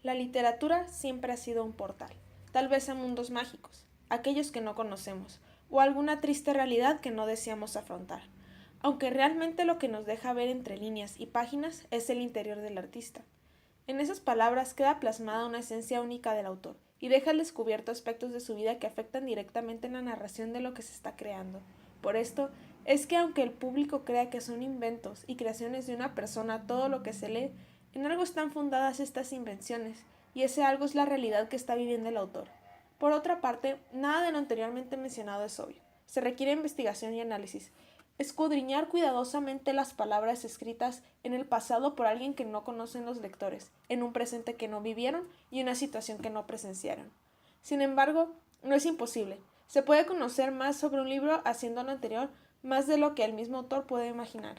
La literatura siempre ha sido un portal, tal vez a mundos mágicos, aquellos que no conocemos, o alguna triste realidad que no deseamos afrontar, aunque realmente lo que nos deja ver entre líneas y páginas es el interior del artista. En esas palabras queda plasmada una esencia única del autor, y deja al descubierto aspectos de su vida que afectan directamente en la narración de lo que se está creando. Por esto, es que aunque el público crea que son inventos y creaciones de una persona todo lo que se lee, en algo están fundadas estas invenciones, y ese algo es la realidad que está viviendo el autor. Por otra parte, nada de lo anteriormente mencionado es obvio. Se requiere investigación y análisis. Escudriñar cuidadosamente las palabras escritas en el pasado por alguien que no conocen los lectores, en un presente que no vivieron y una situación que no presenciaron. Sin embargo, no es imposible. Se puede conocer más sobre un libro haciendo lo anterior, más de lo que el mismo autor puede imaginar.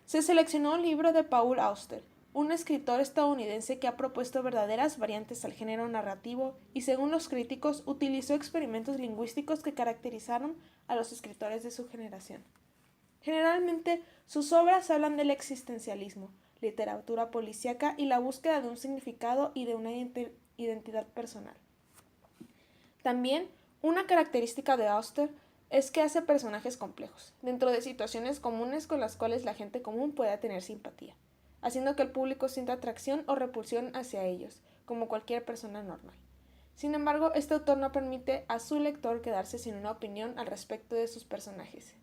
Se seleccionó un libro de Paul Auster, un escritor estadounidense que ha propuesto verdaderas variantes al género narrativo y, según los críticos, utilizó experimentos lingüísticos que caracterizaron a los escritores de su generación. Generalmente, sus obras hablan del existencialismo, literatura policíaca y la búsqueda de un significado y de una identidad personal. También, una característica de Auster es que hace personajes complejos, dentro de situaciones comunes con las cuales la gente común pueda tener simpatía, haciendo que el público sienta atracción o repulsión hacia ellos, como cualquier persona normal. Sin embargo, este autor no permite a su lector quedarse sin una opinión al respecto de sus personajes.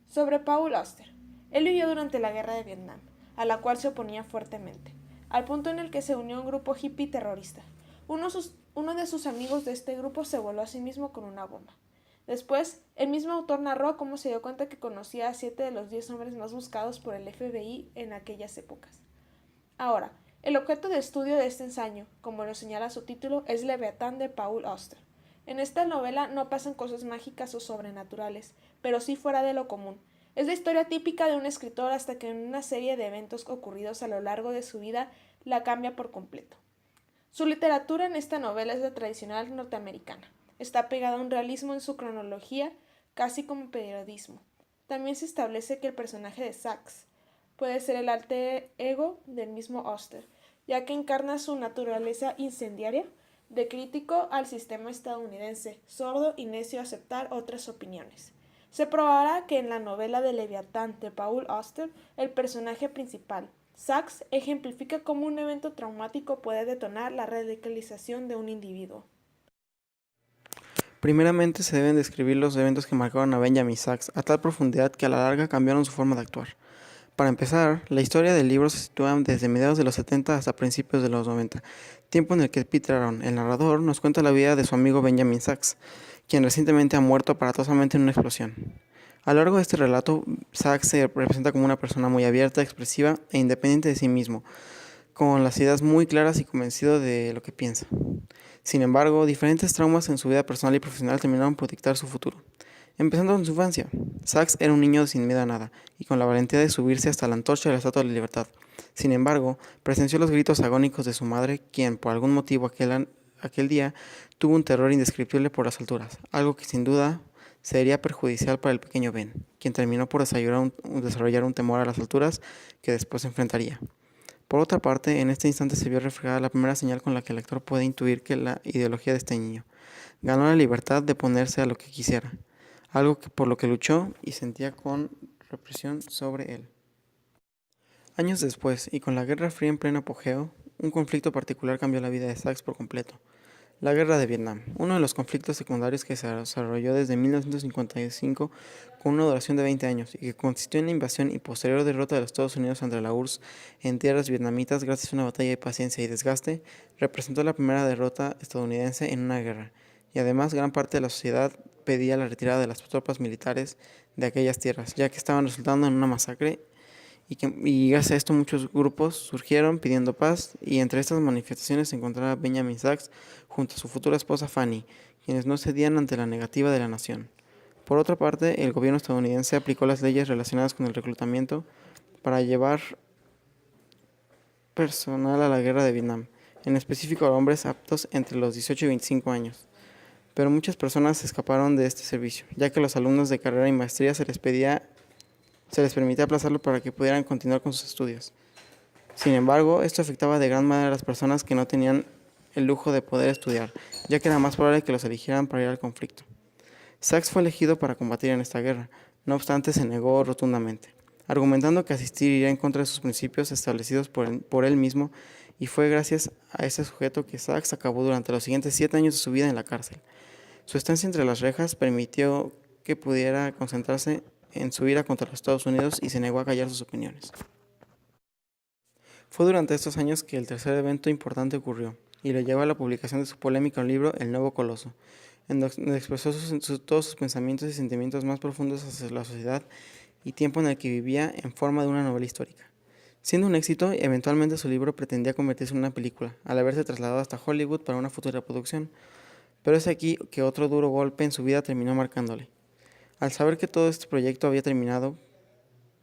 Sobre Paul Auster. Él vivió durante la Guerra de Vietnam, a la cual se oponía fuertemente, al punto en el que se unió a un grupo hippie terrorista. Uno de sus amigos de este grupo se voló a sí mismo con una bomba. Después, el mismo autor narró cómo se dio cuenta que conocía a 7 de los 10 hombres más buscados por el FBI en aquellas épocas. Ahora, el objeto de estudio de este ensayo, como lo señala su título, es Leviatán de Paul Auster. En esta novela no pasan cosas mágicas o sobrenaturales, pero sí fuera de lo común. Es la historia típica de un escritor hasta que en una serie de eventos ocurridos a lo largo de su vida la cambia por completo. Su literatura en esta novela es la tradicional norteamericana. Está pegada a un realismo en su cronología, casi como periodismo. También se establece que el personaje de Sax puede ser el alter ego del mismo Auster, ya que encarna su naturaleza incendiaria, de crítico al sistema estadounidense, sordo y necio a aceptar otras opiniones. Se probará que en la novela de Leviatán de Paul Auster, el personaje principal, Sax, ejemplifica cómo un evento traumático puede detonar la radicalización de un individuo. Primeramente se deben describir los eventos que marcaron a Benjamin Sachs a tal profundidad que a la larga cambiaron su forma de actuar. Para empezar, la historia del libro se sitúa desde mediados de los 70 hasta principios de los 90, tiempo en el que Peter Aaron, el narrador, nos cuenta la vida de su amigo Benjamin Sachs, quien recientemente ha muerto aparatosamente en una explosión. A lo largo de este relato, Sachs se representa como una persona muy abierta, expresiva e independiente de sí mismo, con las ideas muy claras y convencido de lo que piensa. Sin embargo, diferentes traumas en su vida personal y profesional terminaron por dictar su futuro. Empezando con su infancia, Sachs era un niño sin miedo a nada y con la valentía de subirse hasta la antorcha de la Estatua de la Libertad. Sin embargo, presenció los gritos agónicos de su madre, quien por algún motivo aquel día tuvo un terror indescriptible por las alturas, algo que sin duda sería perjudicial para el pequeño Ben, quien terminó por desarrollar un temor a las alturas que después enfrentaría. Por otra parte, en este instante se vio reflejada la primera señal con la que el lector puede intuir que la ideología de este niño ganó la libertad de ponerse a lo que quisiera, algo por lo que luchó y sentía con represión sobre él. Años después, y con la Guerra Fría en pleno apogeo, un conflicto particular cambió la vida de Sachs por completo. La Guerra de Vietnam, uno de los conflictos secundarios que se desarrolló desde 1955 con una duración de 20 años y que consistió en la invasión y posterior derrota de los Estados Unidos ante la URSS en tierras vietnamitas gracias a una batalla de paciencia y desgaste, representó la primera derrota estadounidense en una guerra, y además gran parte de la sociedad pedía la retirada de las tropas militares de aquellas tierras, ya que estaban resultando en una masacre y gracias a esto muchos grupos surgieron pidiendo paz y entre estas manifestaciones se encontraba Benjamin Sachs junto a su futura esposa Fanny, quienes no cedían ante la negativa de la nación. Por otra parte, el gobierno estadounidense aplicó las leyes relacionadas con el reclutamiento para llevar personal a la guerra de Vietnam, en específico a hombres aptos entre los 18 y 25 años. Pero muchas personas escaparon de este servicio, ya que a los alumnos de carrera y maestría se les permitía aplazarlo para que pudieran continuar con sus estudios. Sin embargo, esto afectaba de gran manera a las personas que no tenían el lujo de poder estudiar, ya que era más probable que los eligieran para ir al conflicto. Sachs fue elegido para combatir en esta guerra, no obstante se negó rotundamente, argumentando que asistir iría en contra de sus principios establecidos por él mismo, y fue gracias a ese sujeto que Sachs acabó durante los siguientes 7 años de su vida en la cárcel. Su estancia entre las rejas permitió que pudiera concentrarse en su ira contra los Estados Unidos y se negó a callar sus opiniones. Fue durante estos años que el tercer evento importante ocurrió, y lo llevó a la publicación de su polémico libro El Nuevo Coloso, en donde expresó todos sus pensamientos y sentimientos más profundos hacia la sociedad y tiempo en el que vivía en forma de una novela histórica. Siendo un éxito, eventualmente su libro pretendía convertirse en una película, al haberse trasladado hasta Hollywood para una futura producción, pero es aquí que otro duro golpe en su vida terminó marcándole. Al saber que todo este proyecto había terminado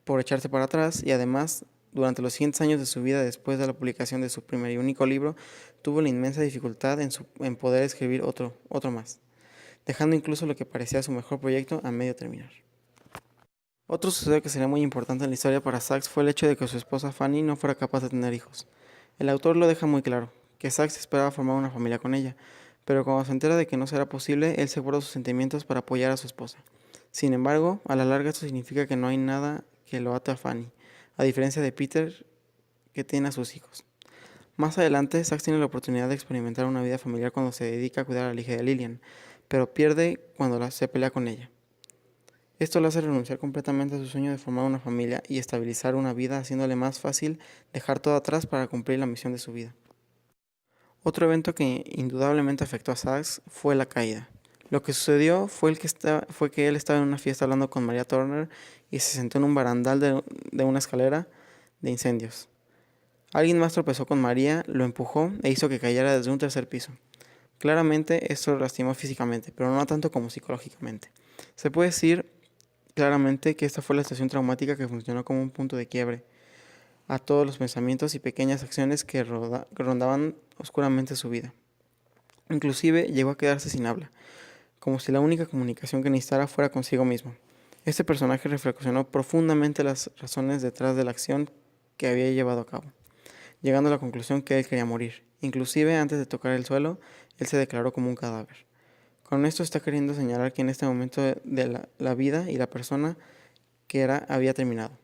por echarse para atrás y además, durante los siguientes años de su vida después de la publicación de su primer y único libro, tuvo la inmensa dificultad en poder escribir otro más, dejando incluso lo que parecía su mejor proyecto a medio terminar. Otro suceso que sería muy importante en la historia para Sachs fue el hecho de que su esposa Fanny no fuera capaz de tener hijos. El autor lo deja muy claro, que Sachs esperaba formar una familia con ella, pero cuando se entera de que no será posible, él se guarda sus sentimientos para apoyar a su esposa. Sin embargo, a la larga esto significa que no hay nada que lo ate a Fanny, a diferencia de Peter, que tiene a sus hijos. Más adelante, Sachs tiene la oportunidad de experimentar una vida familiar cuando se dedica a cuidar a la hija de Lillian, pero pierde cuando se pelea con ella. Esto lo hace renunciar completamente a su sueño de formar una familia y estabilizar una vida, haciéndole más fácil dejar todo atrás para cumplir la misión de su vida. Otro evento que indudablemente afectó a Sachs fue la caída. Lo que sucedió fue que él estaba en una fiesta hablando con Maria Turner y se sentó en un barandal de una escalera de incendios. Alguien más tropezó con María, lo empujó e hizo que cayera desde un tercer piso. Claramente esto lo lastimó físicamente, pero no tanto como psicológicamente. Se puede decir claramente que esta fue la estación traumática que funcionó como un punto de quiebre a todos los pensamientos y pequeñas acciones que rondaban oscuramente su vida. Inclusive llegó a quedarse sin habla, como si la única comunicación que necesitara fuera consigo mismo. Este personaje reflexionó profundamente las razones detrás de la acción que había llevado a cabo, llegando a la conclusión que él quería morir. Inclusive antes de tocar el suelo, él se declaró como un cadáver. Con esto está queriendo señalar que en este momento de la vida y la persona que era había terminado.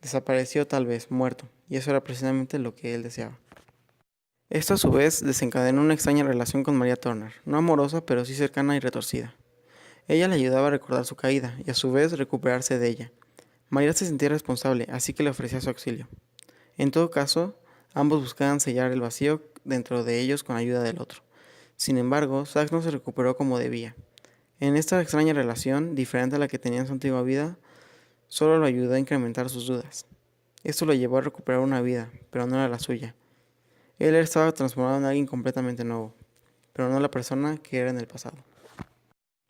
Desapareció tal vez, muerto, y eso era precisamente lo que él deseaba. Esto a su vez desencadenó una extraña relación con Maria Turner, no amorosa pero sí cercana y retorcida. Ella le ayudaba a recordar su caída y a su vez recuperarse de ella. Maria se sentía responsable, así que le ofrecía su auxilio. En todo caso, ambos buscaban sellar el vacío dentro de ellos con ayuda del otro. Sin embargo, Sachs no se recuperó como debía. En esta extraña relación, diferente a la que tenía en su antigua vida, solo lo ayudó a incrementar sus dudas. Esto lo llevó a recuperar una vida, pero no era la suya. Él estaba transformado en alguien completamente nuevo, pero no la persona que era en el pasado.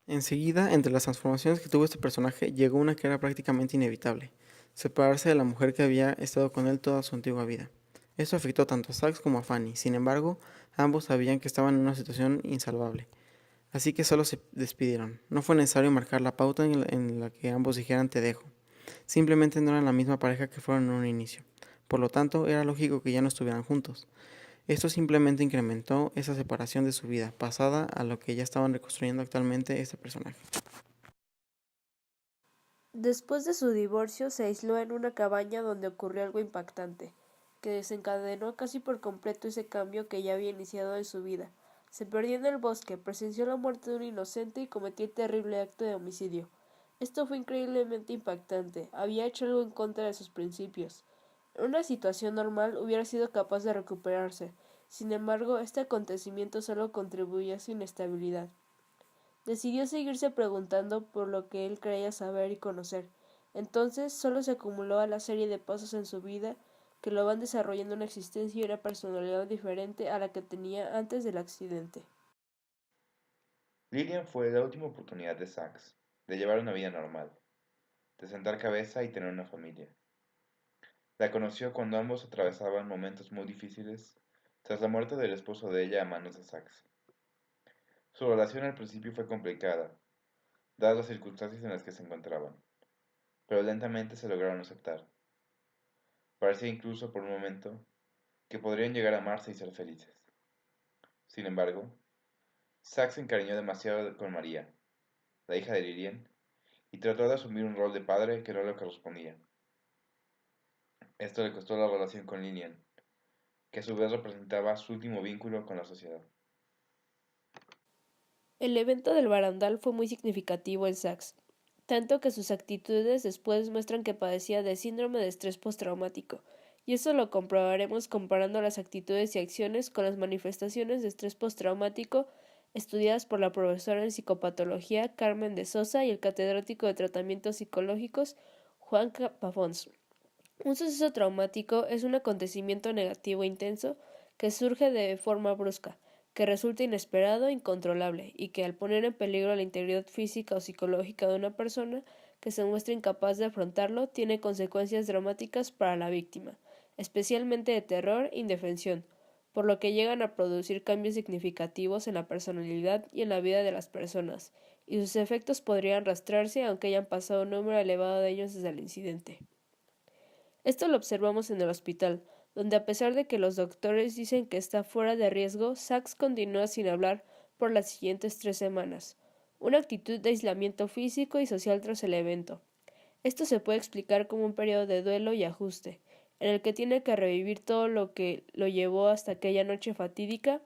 Enseguida, entre las transformaciones que tuvo este personaje, llegó una que era prácticamente inevitable: separarse de la mujer que había estado con él toda su antigua vida. Esto afectó tanto a Sachs como a Fanny, sin embargo, ambos sabían que estaban en una situación insalvable, así que solo se despidieron. No fue necesario marcar la pauta en la que ambos dijeran te dejo. Simplemente no eran la misma pareja que fueron en un inicio. Por lo tanto, era lógico que ya no estuvieran juntos. Esto simplemente incrementó esa separación de su vida pasada a lo que ya estaban reconstruyendo actualmente este personaje. Después de su divorcio se aisló en una cabaña donde ocurrió algo impactante, que desencadenó casi por completo ese cambio que ya había iniciado en su vida. Se perdió en el bosque, presenció la muerte de un inocente y cometió el terrible acto de homicidio. Esto fue increíblemente impactante. Había hecho algo en contra de sus principios. En una situación normal hubiera sido capaz de recuperarse. Sin embargo, este acontecimiento solo contribuyó a su inestabilidad. Decidió seguirse preguntando por lo que él creía saber y conocer. Entonces solo se acumuló a la serie de pasos en su vida que lo van desarrollando una existencia y una personalidad diferente a la que tenía antes del accidente. Lillian fue la última oportunidad de Sachs de llevar una vida normal, de sentar cabeza y tener una familia. La conoció cuando ambos atravesaban momentos muy difíciles tras la muerte del esposo de ella a manos de Sachs. Su relación al principio fue complicada, dadas las circunstancias en las que se encontraban, pero lentamente se lograron aceptar. Parecía incluso por un momento que podrían llegar a amarse y ser felices. Sin embargo, Zack se encariñó demasiado con María, la hija de Lillian, y trató de asumir un rol de padre que no le correspondía. Esto le costó la relación con Lillian, que a su vez representaba su último vínculo con la sociedad. El evento del barandal fue muy significativo en Sachs, tanto que sus actitudes después muestran que padecía de síndrome de estrés postraumático, y eso lo comprobaremos comparando las actitudes y acciones con las manifestaciones de estrés postraumático estudiadas por la profesora en psicopatología Carmen de Sosa y el catedrático de tratamientos psicológicos Juan Pafons. Un suceso traumático es un acontecimiento negativo intenso que surge de forma brusca, que resulta inesperado e incontrolable, y que al poner en peligro la integridad física o psicológica de una persona que se muestra incapaz de afrontarlo, tiene consecuencias dramáticas para la víctima, especialmente de terror e indefensión, por lo que llegan a producir cambios significativos en la personalidad y en la vida de las personas, y sus efectos podrían rastrearse aunque hayan pasado un número elevado de años desde el incidente. Esto lo observamos en el hospital, donde a pesar de que los doctores dicen que está fuera de riesgo, Sachs continúa sin hablar por las siguientes 3 semanas, una actitud de aislamiento físico y social tras el evento. Esto se puede explicar como un periodo de duelo y ajuste, en el que tiene que revivir todo lo que lo llevó hasta aquella noche fatídica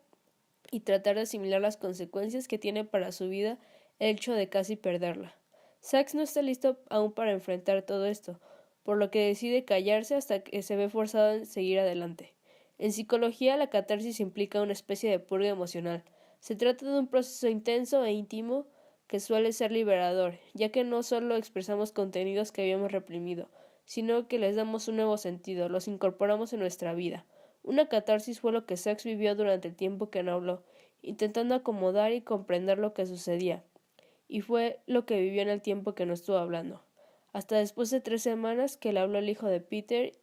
y tratar de asimilar las consecuencias que tiene para su vida el hecho de casi perderla. Sachs no está listo aún para enfrentar todo esto, por lo que decide callarse hasta que se ve forzado a seguir adelante. En psicología, la catarsis implica una especie de purga emocional. Se trata de un proceso intenso e íntimo que suele ser liberador, ya que no solo expresamos contenidos que habíamos reprimido, sino que les damos un nuevo sentido, los incorporamos en nuestra vida. Una catarsis fue lo que Sachs vivió durante el tiempo que no habló, intentando acomodar y comprender lo que sucedía, y fue lo que vivió en el tiempo que no estuvo hablando. Hasta después de 3 semanas que le habló el hijo de Peter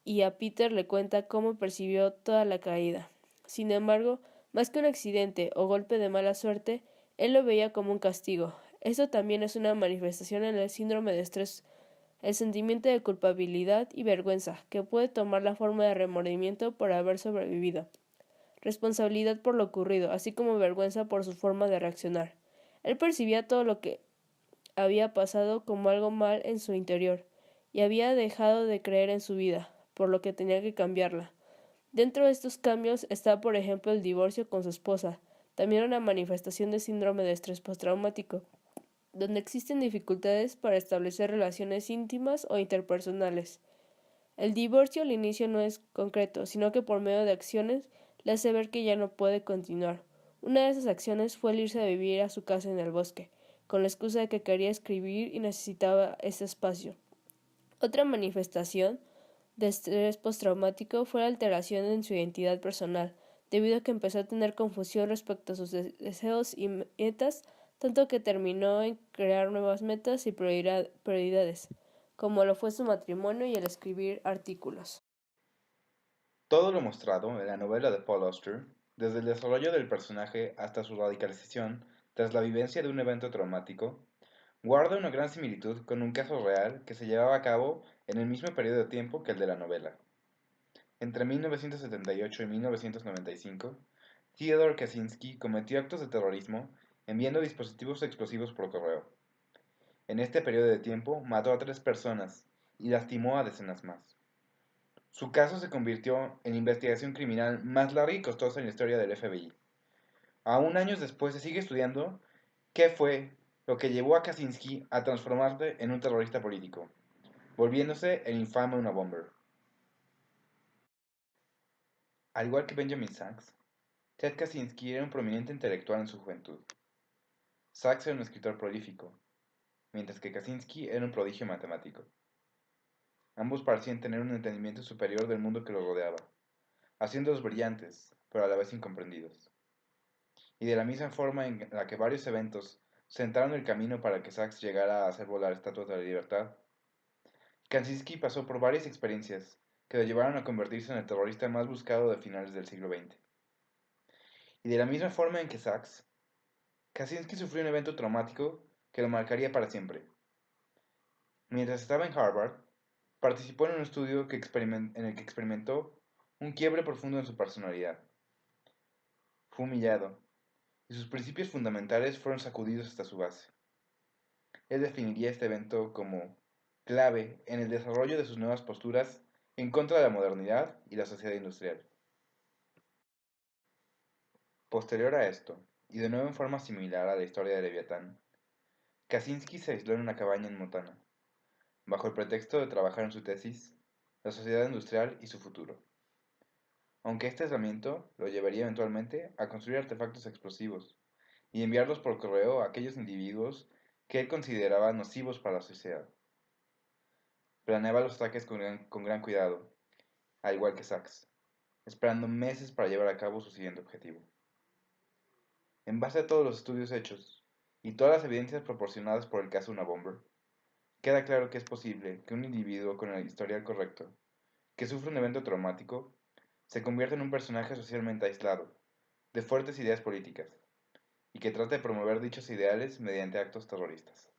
y a Peter le cuenta cómo percibió toda la caída. Sin embargo, más que un accidente o golpe de mala suerte, él lo veía como un castigo. Esto también es una manifestación en el síndrome de estrés, el sentimiento de culpabilidad y vergüenza, que puede tomar la forma de remordimiento por haber sobrevivido, responsabilidad por lo ocurrido, así como vergüenza por su forma de reaccionar. Él percibía todo lo que había pasado como algo mal en su interior, y había dejado de creer en su vida, por lo que tenía que cambiarla. Dentro de estos cambios está, por ejemplo, el divorcio con su esposa, también una manifestación de síndrome de estrés postraumático, donde existen dificultades para establecer relaciones íntimas o interpersonales. El divorcio al inicio no es concreto, sino que por medio de acciones le hace ver que ya no puede continuar. Una de esas acciones fue el irse a vivir a su casa en el bosque, con la excusa de que quería escribir y necesitaba ese espacio. Otra manifestación de estrés postraumático fue la alteración en su identidad personal, debido a que empezó a tener confusión respecto a sus deseos y metas, tanto que terminó en crear nuevas metas y prioridades, como lo fue su matrimonio y el escribir artículos. Todo lo mostrado en la novela de Paul Auster, desde el desarrollo del personaje hasta su radicalización tras la vivencia de un evento traumático, guarda una gran similitud con un caso real que se llevaba a cabo en el mismo periodo de tiempo que el de la novela. Entre 1978 y 1995, Theodore Kaczynski cometió actos de terrorismo enviando dispositivos explosivos por correo. En este periodo de tiempo mató a 3 personas y lastimó a decenas más. Su caso se convirtió en la investigación criminal más larga y costosa en la historia del FBI. Aún años después se sigue estudiando qué fue lo que llevó a Kaczynski a transformarse en un terrorista político, volviéndose el infame Unabomber. Al igual que Benjamin Sachs, Ted Kaczynski era un prominente intelectual en su juventud. Sachs era un escritor prolífico, mientras que Kaczynski era un prodigio matemático. Ambos parecían tener un entendimiento superior del mundo que los rodeaba, haciéndolos brillantes, pero a la vez incomprendidos. Y de la misma forma en la que varios eventos sentaron el camino para que Sachs llegara a hacer volar estatuas de la libertad, Kaczynski pasó por varias experiencias que lo llevaron a convertirse en el terrorista más buscado de finales del siglo XX. Y de la misma forma en que Sachs, Kaczynski sufrió un evento traumático que lo marcaría para siempre. Mientras estaba en Harvard, participó en un estudio en el que experimentó un quiebre profundo en su personalidad. Fue humillado, y sus principios fundamentales fueron sacudidos hasta su base. Él definiría este evento como clave en el desarrollo de sus nuevas posturas en contra de la modernidad y la sociedad industrial. Posterior a esto, y de nuevo en forma similar a la historia de Leviatán, Kaczynski se aisló en una cabaña en Montana, bajo el pretexto de trabajar en su tesis, la sociedad industrial y su futuro. Aunque este aislamiento lo llevaría eventualmente a construir artefactos explosivos y enviarlos por correo a aquellos individuos que él consideraba nocivos para la sociedad. Planeaba los ataques con gran cuidado, al igual que Sachs, esperando meses para llevar a cabo su siguiente objetivo. En base a todos los estudios hechos y todas las evidencias proporcionadas por el caso Unabomber, queda claro que es posible que un individuo con el historial correcto, que sufre un evento traumático, se convierta en un personaje socialmente aislado, de fuertes ideas políticas, y que trate de promover dichos ideales mediante actos terroristas.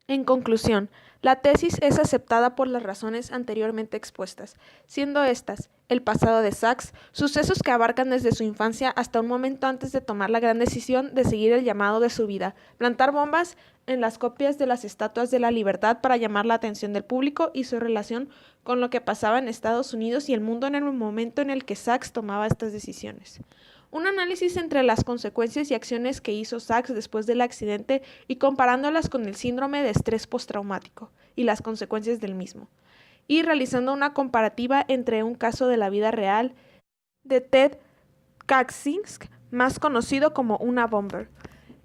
En conclusión, la tesis es aceptada por las razones anteriormente expuestas, siendo estas, el pasado de Sachs, sucesos que abarcan desde su infancia hasta un momento antes de tomar la gran decisión de seguir el llamado de su vida, plantar bombas en las copias de las estatuas de la libertad para llamar la atención del público y su relación con lo que pasaba en Estados Unidos y el mundo en el momento en el que Sachs tomaba estas decisiones. Un análisis entre las consecuencias y acciones que hizo Sachs después del accidente y comparándolas con el síndrome de estrés postraumático y las consecuencias del mismo, y realizando una comparativa entre un caso de la vida real de Ted Kaczynski, más conocido como Unabomber,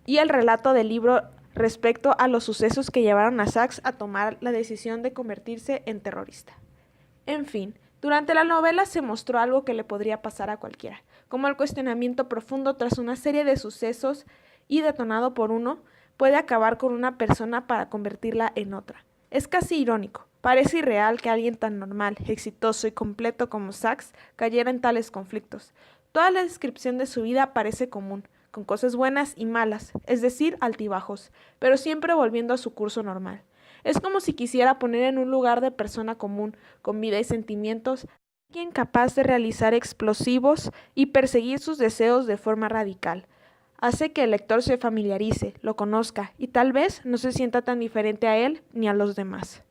y el relato del libro respecto a los sucesos que llevaron a Sachs a tomar la decisión de convertirse en terrorista. En fin, durante la novela se mostró algo que le podría pasar a cualquiera, como el cuestionamiento profundo tras una serie de sucesos y detonado por uno, puede acabar con una persona para convertirla en otra. Es casi irónico, parece irreal que alguien tan normal, exitoso y completo como Sachs cayera en tales conflictos. Toda la descripción de su vida parece común, con cosas buenas y malas, es decir, altibajos, pero siempre volviendo a su curso normal. Es como si quisiera poner en un lugar de persona común, con vida y sentimientos, alguien capaz de realizar explosivos y perseguir sus deseos de forma radical. Hace que el lector se familiarice, lo conozca y tal vez no se sienta tan diferente a él ni a los demás.